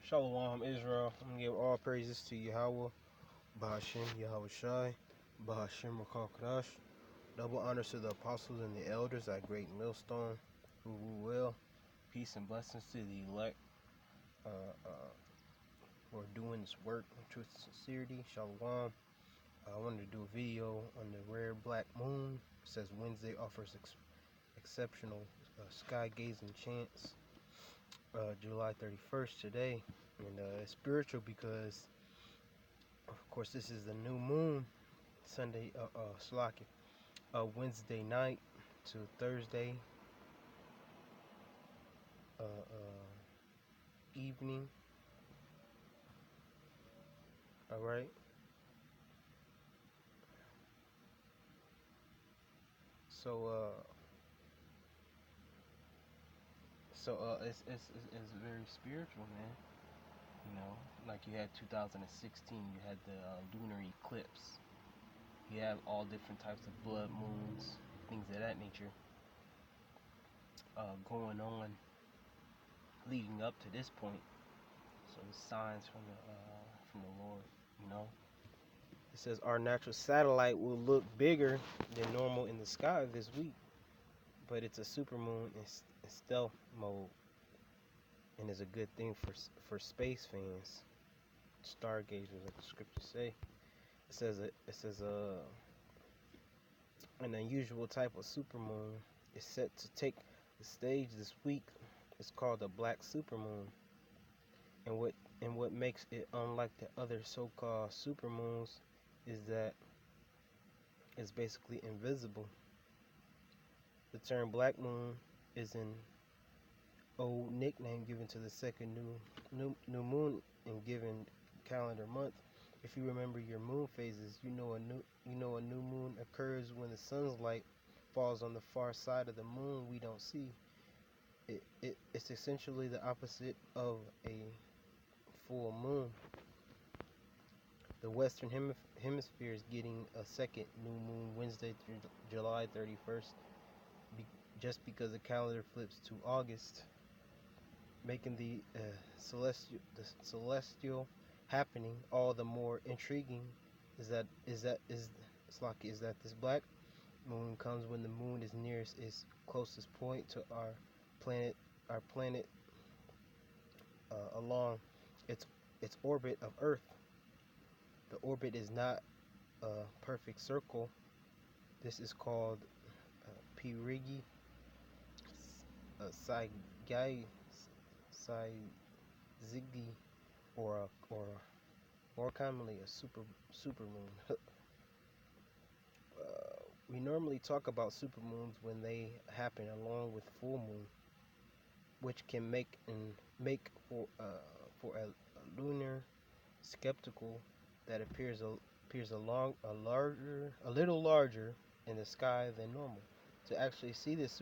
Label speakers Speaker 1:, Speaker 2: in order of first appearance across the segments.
Speaker 1: Shalom, Israel. I'm going to give all praises to Yahweh, Bahashim, Yahweh Shai, Bahashim, Rakal Kadash. Double honors to the apostles and the elders at Great Millstone, who will. Peace and blessings to the elect who are doing this work in truth and sincerity. Shalom. I wanted to do a video on the rare black moon. It says Wednesday offers exceptional sky gazing chance. July 31st today, and it's spiritual because of course this is the new moon. Sunday Wednesday night to Thursday evening. All right, so it's very spiritual, man. You know, like you had 2016, you had the lunar eclipse. You have all different types of blood moons, things of that nature, going on leading up to this point. So the signs from the Lord, you know. It says our natural satellite will look bigger than normal in the sky this week, but it's a supermoon in stealth mode, and is a good thing for space fans, stargazers, like the scriptures say. It says an unusual type of supermoon is set to take the stage this week. It's called a black supermoon, and what makes it unlike the other so-called supermoons is that it's basically invisible. The term black moon is an old nickname given to the second new moon in given calendar month. If you remember your moon phases, you know a new moon occurs when the sun's light falls on the far side of the moon we don't see. It's essentially the opposite of a full moon. The Western Hemisphere is getting a second new moon Wednesday through July 31st, just because the calendar flips to August, making the celestial happening all the more intriguing. Is that this black moon comes when the moon is nearest its closest point to our planet along its orbit of Earth. The orbit is not a perfect circle. This is called perigee, syzygy, or more commonly a supermoon. We normally talk about supermoons when they happen along with full moon, which can make for a lunar spectacle that appears a little larger in the sky than normal. To actually see this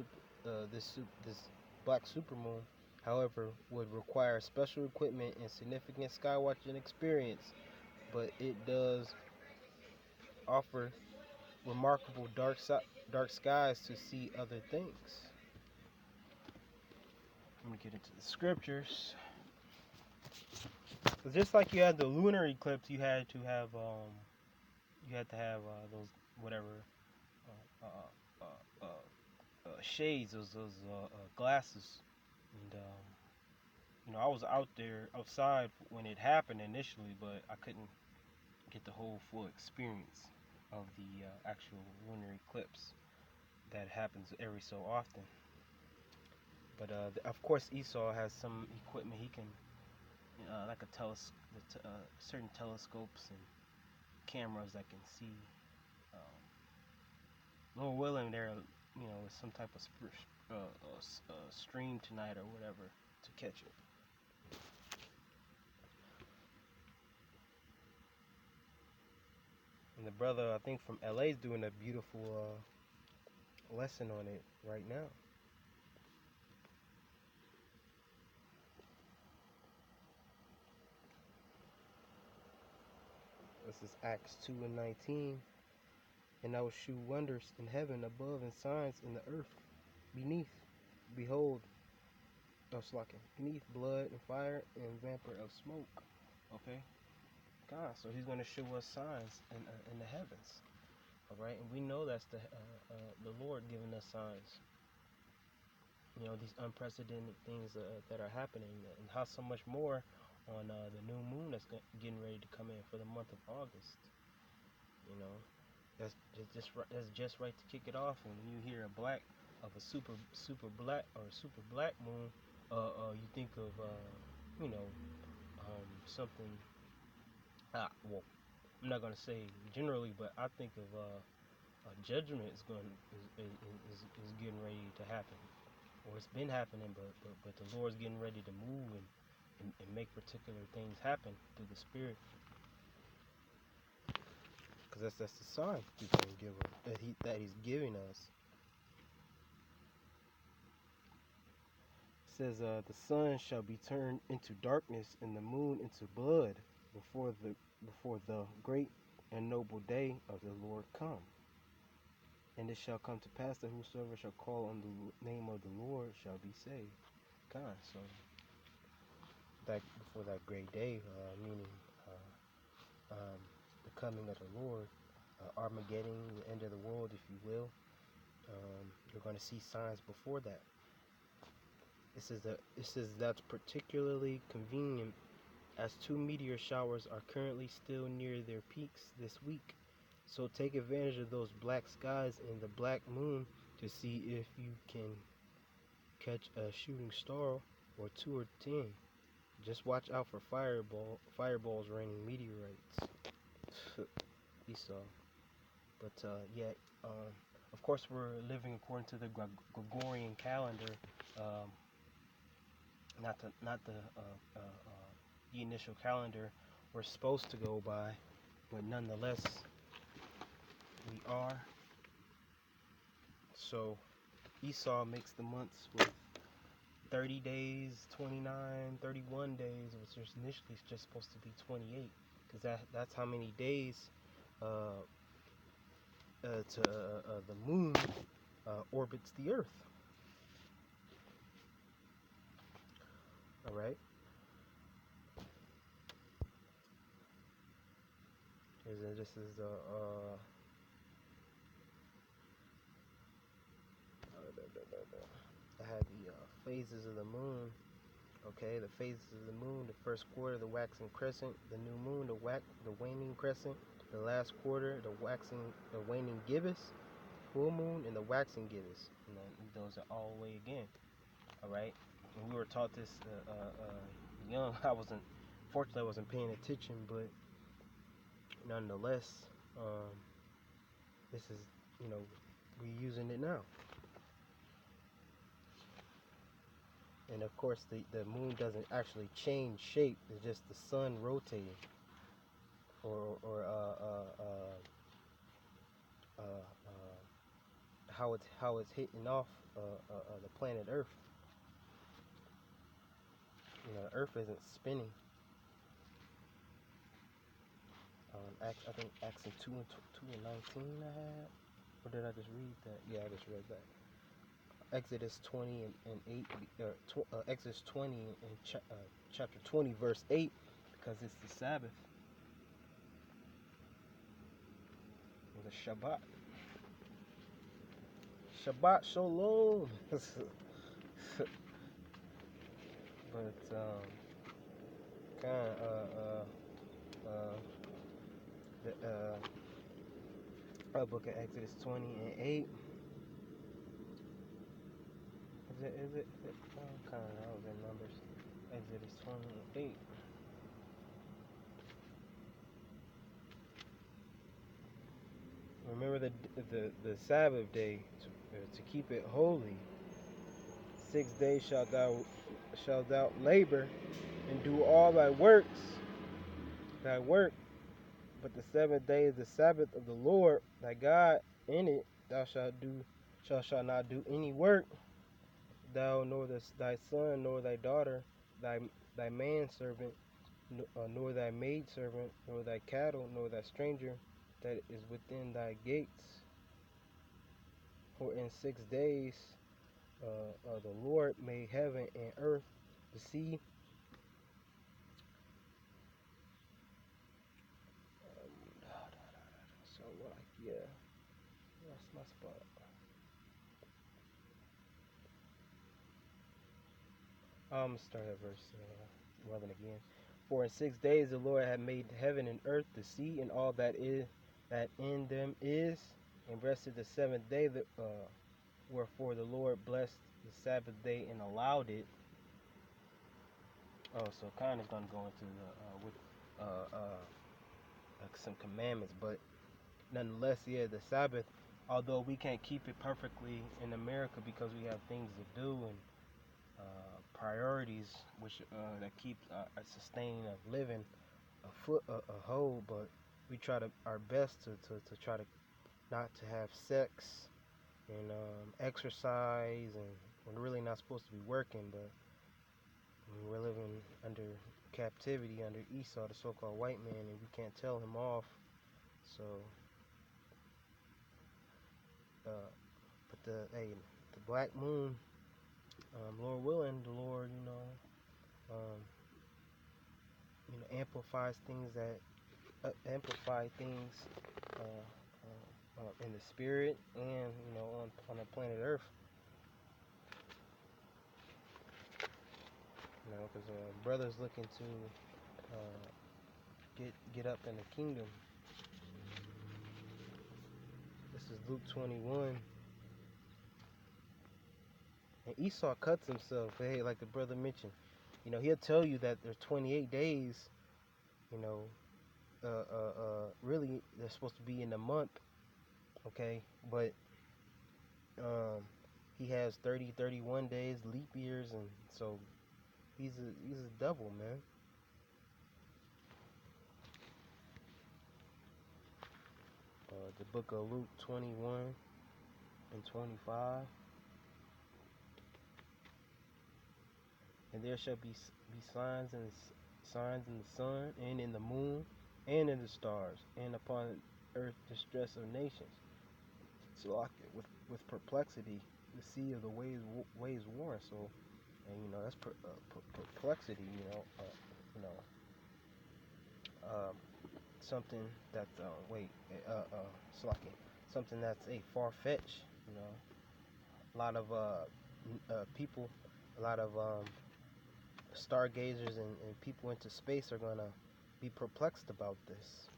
Speaker 1: black supermoon, however, would require special equipment and significant sky watching experience, but it does offer remarkable dark skies to see other things. I'm gonna get into the scriptures. But just like you had the lunar eclipse, you had to have those whatever shades, those glasses, and I was outside when it happened initially, but I couldn't get the whole full experience of the actual lunar eclipse that happens every so often. But of course, Esau has some equipment he can, like a certain telescopes and cameras that can see. Lord willing, there, with some type of stream tonight or whatever to catch it. And the brother, I think from LA, is doing a beautiful lesson on it right now. This is Acts 2:19. And I will shew wonders in heaven above and signs in the earth beneath. Behold, beneath blood and fire and vapor of smoke. Okay, God. So He's going to show us signs in the heavens. All right, and we know that's the Lord giving us signs. You know, these unprecedented things that are happening, and how so much more on the new moon that's getting ready to come in for the month of August. You know, that's just right to kick it off. And when you hear a super black or super black moon, you think of something. Well, I'm not gonna say generally, but I think of judgment is getting ready to happen, or it's been happening, but the Lord's getting ready to move and make particular things happen through the Spirit, because that's the sign He's gonna give us, that He's giving us. It says, the sun shall be turned into darkness and the moon into blood before the great and noble day of the Lord come. And it shall come to pass that whosoever shall call on the name of the Lord shall be saved. God, so that before that great day, meaning the coming of the Lord, Armageddon, the end of the world, if you will, you're going to see signs before that. It says that's particularly convenient, as 2 meteor showers are currently still near their peaks this week. So take advantage of those black skies and the black moon to see if you can catch a shooting star or 2 or 10. Just watch out for fireballs raining meteorites. Esau. But of course we're living according to the Gregorian calendar, not the initial calendar we're supposed to go by, but nonetheless we are. So Esau makes the months with 30 days, 29, 31 days, which is initially just supposed to be 28, because that's how many days the moon orbits the earth. All right. This is I had the phases of the moon. Okay, the phases of the moon: the first quarter, the waxing crescent; the new moon, the waning crescent; the last quarter, the waning gibbous; full moon, and the waxing gibbous. And then those are all the way again. All right. And we were taught this young. Fortunately, I wasn't paying attention, but nonetheless, this is, we're using it now. And of course, the moon doesn't actually change shape. It's just the sun rotating, or how it's hitting off the planet Earth. The Earth isn't spinning. I think Acts 2 and 19 I had. Or did I just read that? Yeah, I just read that. Exodus 20 and 8, Exodus 20 and chapter 20 verse 8, because it's the Sabbath, or the Shabbat. Shabbat Shalom. But the book of Exodus 20 and 8. Is it? Kind of, I was in Numbers. Exodus 20 and 8. Remember the Sabbath day to keep it holy. 6 days shalt thou labor and do all thy work. But the 7th day is the Sabbath of the Lord thy God. In it thou shalt not do any work, thou nor thy son nor thy daughter, thy manservant, nor thy maidservant, nor thy cattle, nor thy stranger that is within thy gates. For in 6 days The Lord made heaven and earth, the sea. So like yeah, that's my spot. I'm gonna start at verse 11 again. For in 6 days the Lord had made heaven and earth, the sea, and all that in them is, and rested the seventh day. Wherefore the Lord blessed the Sabbath day and allowed it. Oh, so kind of gonna go into the with like some commandments, but nonetheless, yeah, the Sabbath. Although we can't keep it perfectly in America because we have things to do and priorities, which that keep a sustaining of living a whole, but we try to our best to try to not to have sex and exercise, and we're really not supposed to be working, but we're living under captivity under Esau, the so-called white man, and we can't tell him off. So, but the black moon, Lord willing, the Lord, amplifies things that amplify things in the spirit and on the planet Earth. Because brothers looking to get up in the kingdom. This is Luke 21. And Esau cuts himself. Hey, like the brother mentioned, he'll tell you that there's 28 days. Really they're supposed to be in a month. Okay, but he has 30, 31 days, leap years, and so he's a devil, man. The book of Luke 21 and 25. And there shall be signs in the sun and in the moon and in the stars, and upon earth distress of nations. So with perplexity, the sea of the waves war. So, and that's perplexity. You know, um, something that's something that's a far fetched. A lot of people, a lot of stargazers and people into space are gonna be perplexed about this.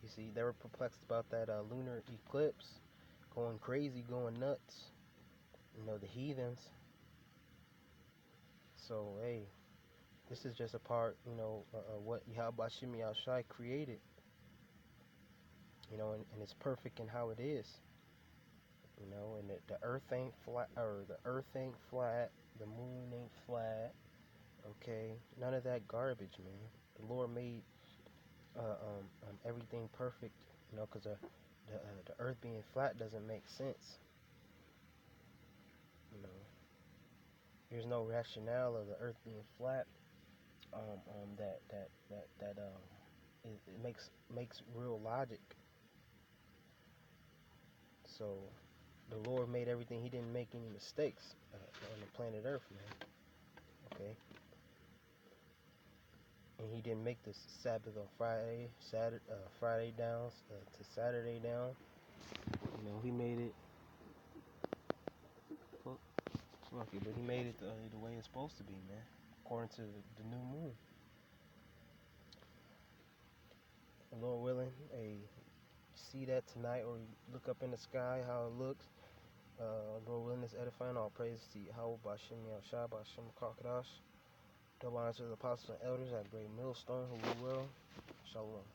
Speaker 1: You see, they were perplexed about that lunar eclipse, going crazy, going nuts. The heathens. So hey, this is just a part, what Yahweh Shimi Shai created. And it's perfect in how it is. And the earth ain't flat, the moon ain't flat. Okay, none of that garbage, man. The Lord made everything perfect. Because the earth being flat doesn't make sense. There's no rationale of the earth being flat. It makes real logic. So the Lord made everything. He didn't make any mistakes on the planet Earth, man. Okay. And he didn't make this Sabbath on Friday down to Saturday down. He made it. Lucky, but he made it the way it's supposed to be, man. According to the new moon. And Lord willing, see that tonight, or look up in the sky how it looks. Lord willing, is edifying. All praise to Yahweh Bashim Yahushua Bashim Kakadash. Double honor to the apostles and elders at Great Millstone, who we will. Shalom.